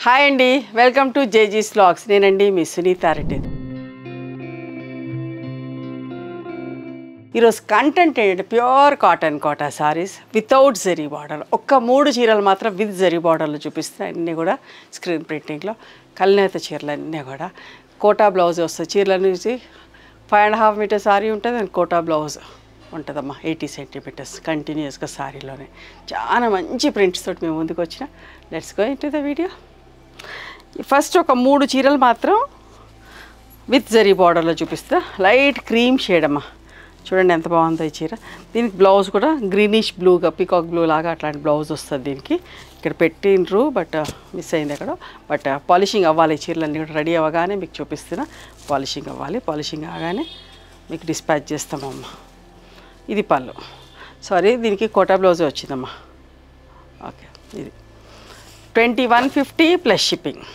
Hi అండి, welcome to జేజీస్ vlogs. నేనండి మీ సునీత రెడ్డి. ఈరోజు కంటెంట్ ఏంటంటే pure cotton Kota saris without zari border. ఒక్క 3 చీరలు మాత్రం విత్ జరీ బార్డర్లో చూపిస్తున్నాయి. అన్నీ కూడా స్క్రీన్ ప్రింటింగ్లో కల్నేత చీరలు అన్నీ కూడా. కోటా బ్లౌజ్ వస్తుంది. చీరల నుంచి 5.5 మీటర్ సారీ ఉంటుంది అండ్ కోటా బ్లౌజ్ ఉంటుందమ్మా 80 సెంటీమీటర్స్ కంటిన్యూస్గా సారీలోనే. చాలా మంచి ప్రింట్స్ తోటి మేము ముందుకు వచ్చిన. Let's go into the video. First ఒక 3 చీరలు మాత్రం విత్ జరీ బార్డర్లో చూపిస్తా. లైట్ క్రీమ్ షేడ్ అమ్మా, చూడండి ఎంత బాగుందో ఈ చీర. దీనికి బ్లౌజ్ కూడా గ్రీనిష్ బ్లూగా పికాక్ బ్లూ లాగా అట్లాంటి బ్లౌజ్ వస్తుంది దీనికి. ఇక్కడ పెట్టిండ్రు బట్ మిస్ అయింది అక్కడ. బట్ పాలిషింగ్ అవ్వాలి. ఈ చీరలన్నీ కూడా రెడీ అవ్వగానే మీకు చూపిస్తున్నా. పాలిషింగ్ అవ్వాలి. పాలిషింగ్ అవగానే మీకు డిస్పాచ్ చేస్తామమ్మా. ఇది పళ్ళు. సారీ, దీనికి కోటా బ్లౌజే వచ్చిందమ్మా. ఓకే, ఇది 2150 ప్లస్ షిప్పింగ్.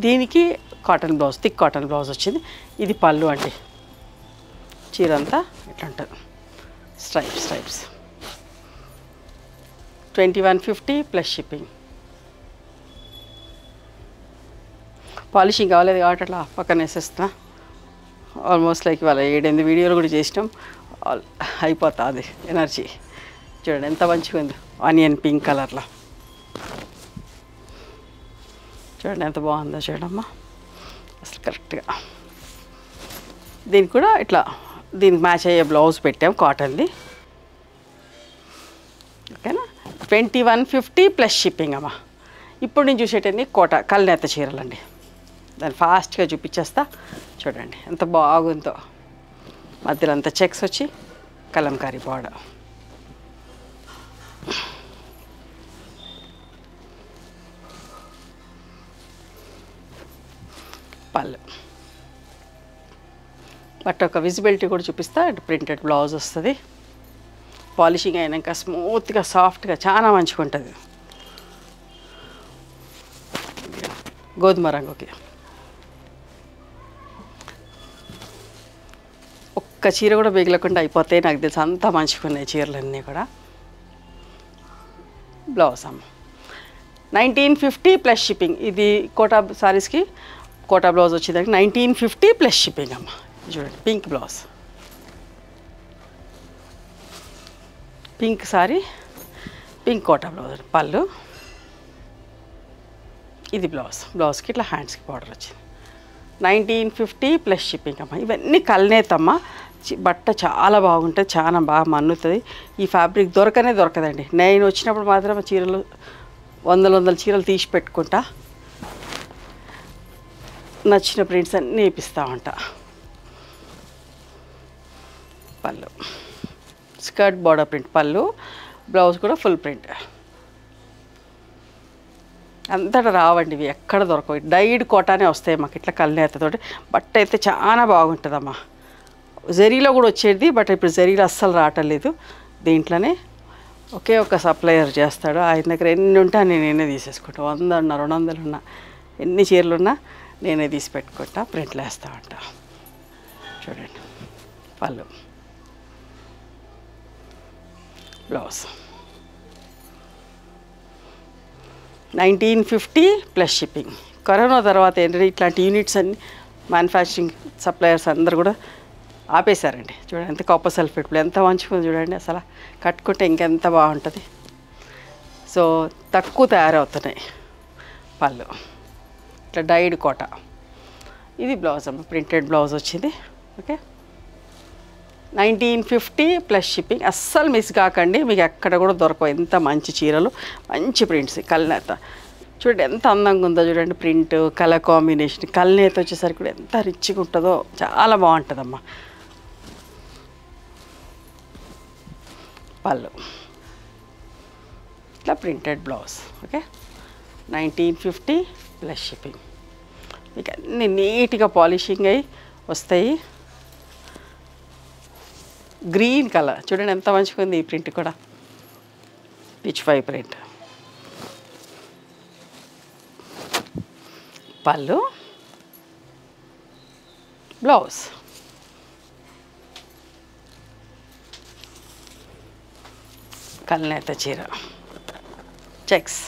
దీనికి cotton blouse, thick cotton blouse వచ్చింది. ఇది పళ్ళు అండి. చీర అంతా ఇట్లా ఉంటుంది, స్ట్రైప్స్. 2150 plus shipping. పాలిషింగ్ కావలేదు కాబట్టి అట్లా పక్కన వేసేస్తున్నా. ఆల్మోస్ట్ లైక్ ఇవాళ 7-8 వీడియోలు కూడా చేసినాం. అయిపోతుంది ఎనర్జీ. చూడండి ఎంత మంచిగా ఉంది, ఆనియన్ పింక్ కలర్లో. చూడండి ఎంత బాగుందో చూడమ్మా, అసలు కరెక్ట్గా. దీనికి కూడా ఇట్లా దీనికి మ్యాచ్ అయ్యే బ్లౌజ్ పెట్టాం కాటన్ది. ఓకేనా. 2150 ప్లస్ షిప్పింగ్ అమ్మా. ఇప్పుడు నేను చూసేటన్ని కోట కల్నేత చీరలండి. దాన్ని ఫాస్ట్గా చూపించేస్తా. చూడండి ఎంత బాగుందో. మధ్యలో అంతా చెక్స్ వచ్చి కలంకారీ బార్డర్. పళ్ళు. బట్ ఒక విజిబిలిటీ కూడా చూపిస్తా. ప్రింటెడ్ బ్లౌజ్ వస్తుంది. పాలిషింగ్ అయినాక స్మూత్గా సాఫ్ట్గా చాలా మంచిగా ఉంటుంది. గోధుమ రంగుకి ఒక్క చీర కూడా మిగలకుండా అయిపోతాయి నాకు తెలుసు. అంతా మంచిగా ఉన్నాయి చీరలన్నీ కూడా. బ్లౌజ్ అమ్మ 1950 ప్లస్ షిప్పింగ్. ఇది కోటా సారీస్కి కోటా బ్లౌజ్ వచ్చేదానికి 1950 ప్లస్ షిప్పింగ్ అమ్మ. చూడండి pink blouse, pink sari, pink Kota blouse. పళ్ళు. ఇది బ్లౌజ్కి ఇట్లా హ్యాండ్స్కి బార్డర్ వచ్చింది. 1950 ప్లస్ షిప్పింగ్ అమ్మ. ఇవన్నీ కల్నేతమ్మ. బట్ట చాలా బాగుంటుంది, చాలా బాగా మన్నుతుంది. ఈ ఫ్యాబ్రిక్ దొరకదండి. నేను వచ్చినప్పుడు మాత్రం చీరలు వందల చీరలు తీసి పెట్టుకుంటా. నచ్చిన ప్రింట్స్ అన్నీ వేపిస్తూ ఉంటా. పళ్ళు స్కర్ట్ బార్డర్ ప్రింట్, పళ్ళు బ్లౌజ్ కూడా ఫుల్ ప్రింట్. అంతటా రావండి ఇవి, ఎక్కడ దొరకవు. డైడ్ కోటానే వస్తాయి మాకు ఇట్లా కల్నేతతోటి. బట్ట అయితే చాలా బాగుంటుందమ్మా. జరీలో కూడా వచ్చేది, బట్ ఇప్పుడు జరీలో అస్సలు రావట్లేదు. దీంట్లోనే ఒకే ఒక సప్లయర్ చేస్తాడు. ఆయన దగ్గర ఎన్ని ఉంటే నేనే తీసేసుకుంటా. 100 ఉన్నా 200 ఉన్నా ఎన్ని చీరలు ఉన్నా నేనే తీసి పెట్టుకుంటా. ప్రింట్లు వేస్తూ ఉంటా. చూడండి పళ్ళు, బ్లౌజ్ 1950 ప్లస్ షిప్పింగ్. కరోనా తర్వాత ఏంటంటే ఇట్లాంటి యూనిట్స్ అన్ని మ్యానుఫ్యాక్చరింగ్ సప్లయర్స్ అందరు కూడా ఆపేశారండి. చూడండి ఎంత కాపర్ సల్ఫేట్ ఇప్పుడు ఎంత మంచిగా చూడండి. అసలు కట్టుకుంటే ఇంకెంత బాగుంటుంది. సో తక్కువ తయారవుతున్నాయి. పళ్ళు ఇట్లా డైడ్ కోట. ఇది బ్లౌజ్ అమ్మ, ప్రింటెడ్ బ్లౌజ్ వచ్చింది. Okay, 1950 plus shipping. అస్సలు మిస్ కాకండి, మీకు ఎక్కడ కూడా దొరకవు. ఎంత మంచి చీరలు, మంచి ప్రింట్స్. కల్నేత చూడండి ఎంత అందంగా ఉందో చూడండి. Print colour combination. కల్నేత వచ్చేసరికి కూడా ఎంత రిచ్గా ఉంటుందో, చాలా బాగుంటుందమ్మా. పళ్ళు ఇట్లా printed blouse. Okay, 1950 plus shipping. మీకు అన్నీ నీట్గా పాలిషింగ్ అయ్యి వస్తాయి. గ్రీన్ కలర్ చూడండి ఎంత మంచిగా ఉంది. ఈ ప్రింట్ కూడా పిచ్ ఫై ప్రింట్. పళ్ళు, బ్లౌజ్ కల్నేత చీర చెక్స్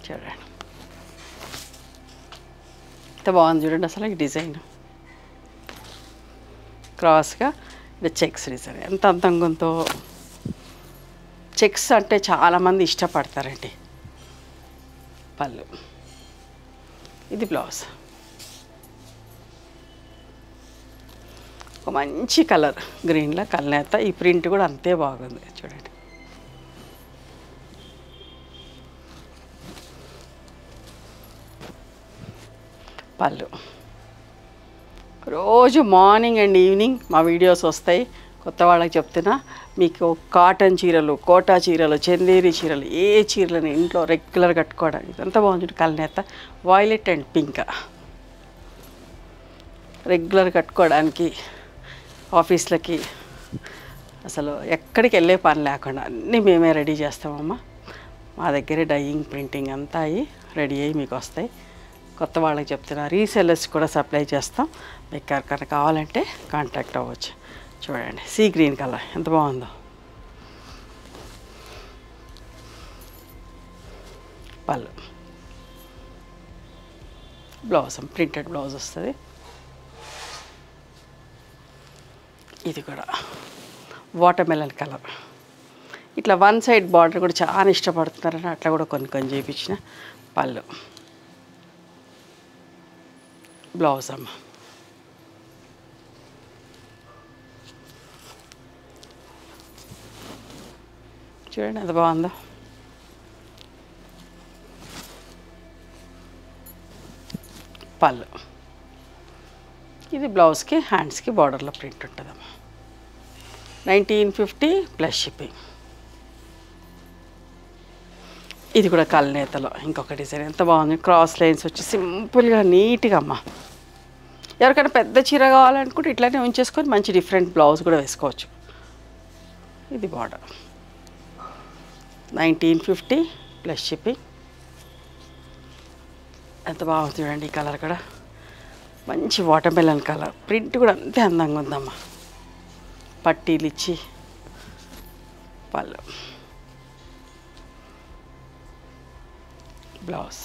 చూడండి ఎంత బాగుంది చూడండి అసలు ఈ డిజైన్ క్రాస్గా ఇది చెక్స్ డిజైన్ ఎంత అందంగా ఉందో చెక్స్ అంటే చాలామంది ఇష్టపడతారండి పళ్ళు ఇది బ్లౌజ్ ఒక మంచి కలర్ గ్రీన్లో కల్నేత ఈ ప్రింట్ కూడా అంతే బాగుంది చూడండి పళ్ళు రోజు మార్నింగ్ అండ్ ఈవినింగ్ మా వీడియోస్ వస్తాయి కొత్త వాళ్ళకి చెప్తున్నా మీకు కాటన్ చీరలు కోటా చీరలు చందేరి చీరలు ఏ చీరలని ఇంట్లో రెగ్యులర్ కట్టుకోవడానికి ఇదంతా బాగుంటుంది కల్నేత వాయిలెట్ అండ్ పింక్ రెగ్యులర్ కట్టుకోవడానికి ఆఫీస్లకి అసలు ఎక్కడికి వెళ్ళే పని లేకుండా అన్నీ మేమే రెడీ చేస్తామమ్మా మా దగ్గరే డైయింగ్ ప్రింటింగ్ అంతా అయ్యి రెడీ అయ్యి మీకు వస్తాయి కొత్త వాళ్ళకి చెప్తున్నా రీసెల్లర్స్ కూడా సప్లై చేస్తాం మీకు ఎవరికైనా కావాలంటే కాంటాక్ట్ అవ్వచ్చు చూడండి సీ గ్రీన్ కలర్ ఎంత బాగుందో పళ్ళు బ్లౌజ్ ప్రింటెడ్ బ్లౌజ్ వస్తుంది ఇది కూడా వాటర్ మెలన్ కలర్ ఇట్లా వన్ సైడ్ బార్డర్ కూడా చాలా ఇష్టపడుతున్నారని అట్లా కూడా కొన్ని చేయించిన పళ్ళు బ్లౌజ్ అమ్మ చూడండి అది బాగుందో పళ్ళు ఇది బ్లౌజ్కి హ్యాండ్స్కి బార్డర్లో ప్రింట్ ఉంటుందమ్మా 1950 ప్లస్ షిప్పింగ్ ఇది కూడా కల్నేతలో ఇంకొక డిజైన్ ఎంత బాగుంది క్రాస్ లైన్స్ వచ్చి సింపుల్గా నీట్గా అమ్మ ఎవరికైనా పెద్ద చీర కావాలనుకుంటే ఇట్లానే ఉంచేసుకొని మంచి డిఫరెంట్ బ్లౌజ్ కూడా వేసుకోవచ్చు ఇది బార్డర్ 1950 ప్లస్ షిప్పింగ్ ఎంత బాగుంది చూడండి ఈ కలర్ కూడా మంచి వాటర్ మెలన్ కలర్ ప్రింట్ కూడా అంతే అందంగా ఉందమ్మా పట్టీలు ఇచ్చి పళ్ళు బ్లౌజ్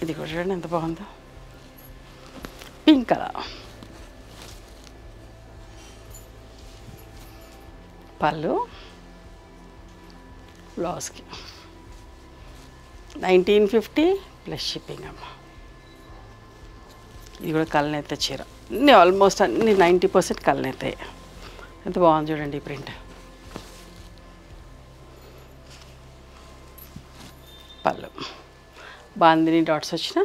ఇది కూడా చూడండి ఎంత బాగుందో పింక్ కలర్ పళ్ళు బ్లౌజ్కి 1950 ప్లస్ షిప్పింగ్ అమ్మ ఇది కూడా కల్నేత చీర అన్నీ ఆల్మోస్ట్ అన్ని 90% కల్నేతాయి ఎంత బాగుంది చూడండి ఈ ప్రింట్ పళ్ళు బాందిని డాట్స్ వచ్చిన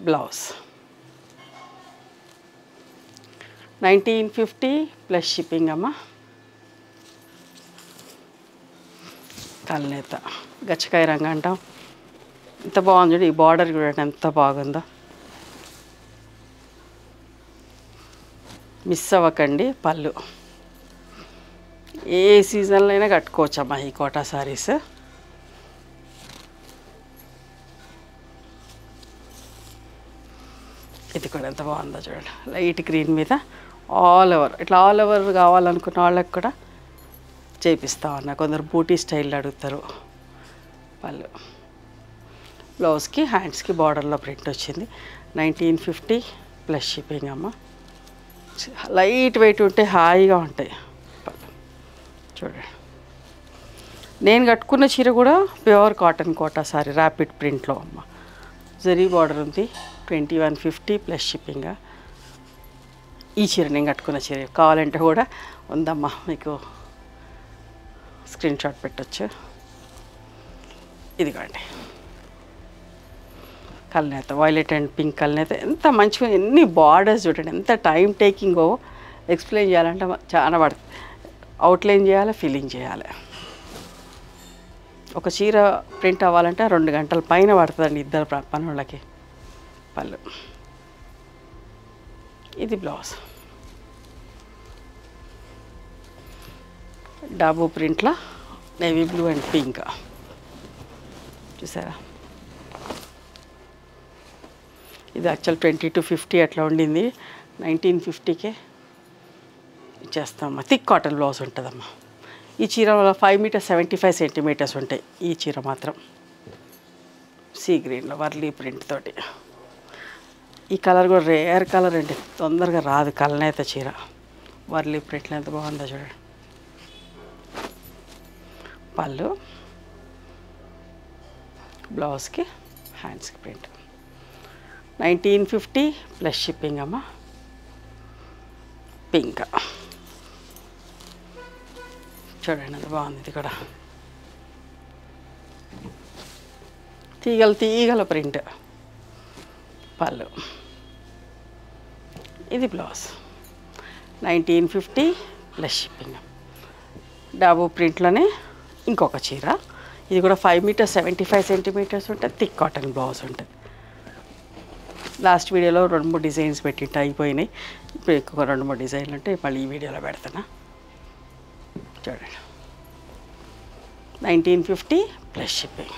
బ్లౌజ్ 1950 ప్లస్ షిప్పింగ్ అమ్మ కల్నేత గచ్చకాయ రంగు అంటాం ఎంత బాగుంది చూడండి ఈ బార్డర్ చూడండి ఎంత బాగుందో మిస్ అవ్వకండి పళ్ళు ఏ సీజన్లో అయినా కట్టుకోవచ్చమ్మా ఈ కోటా సారీస్ ఇది కూడా ఎంత బాగుందో చూడండి లైట్ గ్రీన్ మీద ఆల్ ఓవర్ ఇట్లా ఆల్ ఓవర్ కావాలనుకున్న వాళ్ళకి కూడా చేపిస్తా ఉన్నా కొందరు బూటీ స్టైల్ అడుగుతారు వాళ్ళు బ్లౌజ్కి హ్యాండ్స్కి బార్డర్లో ప్రింట్ వచ్చింది 1950 ప్లస్ షిప్పింగ్ అమ్మ లైట్ వెయిట్ ఉంటే హాయిగా ఉంటాయి చూడండి నేను కట్టుకున్న చీర కూడా pure cotton Kota sari rapid ప్రింట్లో అమ్మ జరీ బార్డర్ ఉంది 2150 ప్లస్ షిప్పింగ్ ఈ చీర నేను కట్టుకున్న చీర కావాలంటే కూడా ఉందమ్మా మీకు స్క్రీన్ షాట్ పెట్టచ్చు ఇదిగోండి కల్నేత వైలెట్ అండ్ పింక్ కల్నేత ఎంత మంచిగా ఎన్ని బార్డర్స్ చూడండి ఎంత టైం టేకింగో ఎక్స్ప్లెయిన్ చేయాలంటే చాలా పడుతుంది అవుట్లైన్ చేయాలి ఫిల్లింగ్ చేయాలి ఒక చీర ప్రింట్ అవ్వాలంటే 2 గంటల పైన పడుతుందండి ఇద్దరు పనులకి పళ్ళు ఇది బ్లౌజ్ డాబు ప్రింట్లో నేవీ బ్లూ అండ్ పింక్ చూసారా ఇది యాక్చువల్ 20 to 50 అట్లా ఉండింది. 1950కే ఇచ్చేస్తామమ్మా. థిక్ కాటన్ బ్లౌజ్ ఉంటుందమ్మా. ఈ చీర 5 మీటర్స్ 75 సెంటీమీటర్స్ ఉంటాయి. ఈ చీర మాత్రం సీ గ్రీన్లో వర్లీ ప్రింట్ తోటి. ఈ కలర్ కూడా రేర్ కలర్ అండి, తొందరగా రాదు. కలనేత చీర వర్లీ ప్రింట్లో ఎంత బాగుందో చూడండి. పళ్ళు, బ్లౌజ్కి హ్యాండ్స్కి ప్రింట్. 1950 ప్లస్ షిప్పింగ్ అమ్మ. పింక్ చూడండి అది బాగుంది. ఇది కూడా తీగల ప్రింట్. పళ్ళు, ఇది బ్లౌజ్. 1950 plus shipping. డాబు ప్రింట్లోనే ఇంకొక చీర. ఇది కూడా 5 మీటర్స్ 75 సెంటీమీటర్స్ ఉంటుంది. థిక్ కాటన్ బ్లౌజ్ ఉంటుంది. లాస్ట్ వీడియోలో 2-3 డిజైన్స్ పెట్టింటే అయిపోయినాయి. ఇప్పుడు ఎక్కువ 2-3 డిజైన్లు ఉంటాయి. మళ్ళీ ఈ వీడియోలో పెడతాను చూడండి. 1950 ప్లస్ షిప్పింగ్.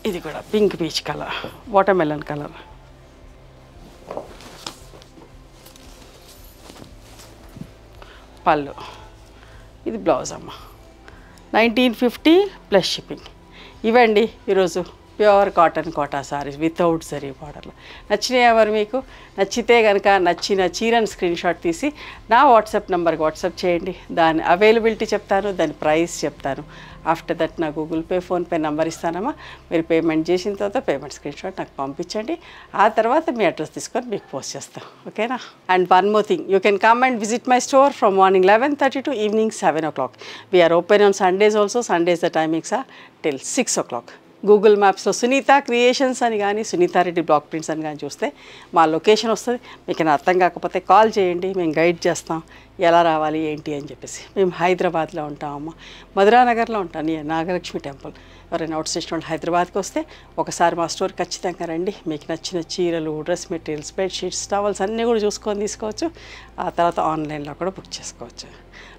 ఇది కూడా pink peach colour, watermelon colour. పళ్ళు, ఇది బ్లౌజ్ అమ్మ. 1950 ప్లస్ షిప్పింగ్. ఇవండి ఈరోజు pure cotton Kota saris without zari బార్డర్లో. నచ్చినాయి ఎవరు మీకు? నచ్చితే కనుక నచ్చిన చీరను స్క్రీన్ షాట్ తీసి నా వాట్సాప్ నెంబర్కి వాట్సాప్ చేయండి. దాని అవైలబిలిటీ చెప్తాను, దాని ప్రైస్ చెప్తాను. ఆఫ్టర్ దట్ నా గూగుల్ పే, ఫోన్పే నెంబర్ ఇస్తానమ్మా. మీరు పేమెంట్ చేసిన తర్వాత పేమెంట్ స్క్రీన్ షాట్ నాకు పంపించండి. ఆ తర్వాత మీ అడ్రస్ తీసుకొని మీకు పోస్ట్ చేస్తాం. ఓకేనా? And one more thing, you can come and visit my store from morning 11:30 to evening 7 o'clock. We are open on Sundays also. Sundays the timings are till 6 o'clock. Google మ్యాప్స్లో Sunita creations అని కానీ Sunitha Reddy block prints అని కానీ చూస్తే మా location వస్తుంది. మీకు అర్థం కాకపోతే కాల్ చేయండి, మేము గైడ్ చేస్తాం ఎలా రావాలి ఏంటి అని చెప్పేసి. మేము హైదరాబాద్లో ఉంటామమ్మ, మధురానగర్లో ఉంటాను, నియర్ నాగలక్ష్మి టెంపుల్. ఎవరైనా అవుట్ స్టేషన్ వాళ్ళు హైదరాబాద్కి వస్తే ఒకసారి మా స్టోర్ ఖచ్చితంగా రండి. మీకు నచ్చిన చీరలు, డ్రెస్ మెటీరియల్స్, బెడ్షీట్స్, టవల్స్ అన్నీ కూడా చూసుకొని తీసుకోవచ్చు. ఆ తర్వాత ఆన్లైన్లో కూడా బుక్ చేసుకోవచ్చు.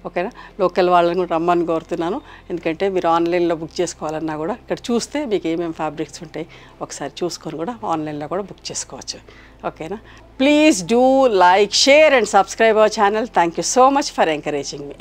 ఓకేనా? లోకల్ వాళ్ళని కూడా రమ్మని కోరుతున్నాను. ఎందుకంటే మీరు ఆన్లైన్లో బుక్ చేసుకోవాలన్నా కూడా ఇక్కడ చూస్తే మీకు ఏమేమి ఫ్యాబ్రిక్స్ ఉంటాయి ఒకసారి చూసుకొని కూడా ఆన్లైన్లో కూడా బుక్ చేసుకోవచ్చు. ఓకేనా? Please do like, share and subscribe our channel. Thank you so much for encouraging me.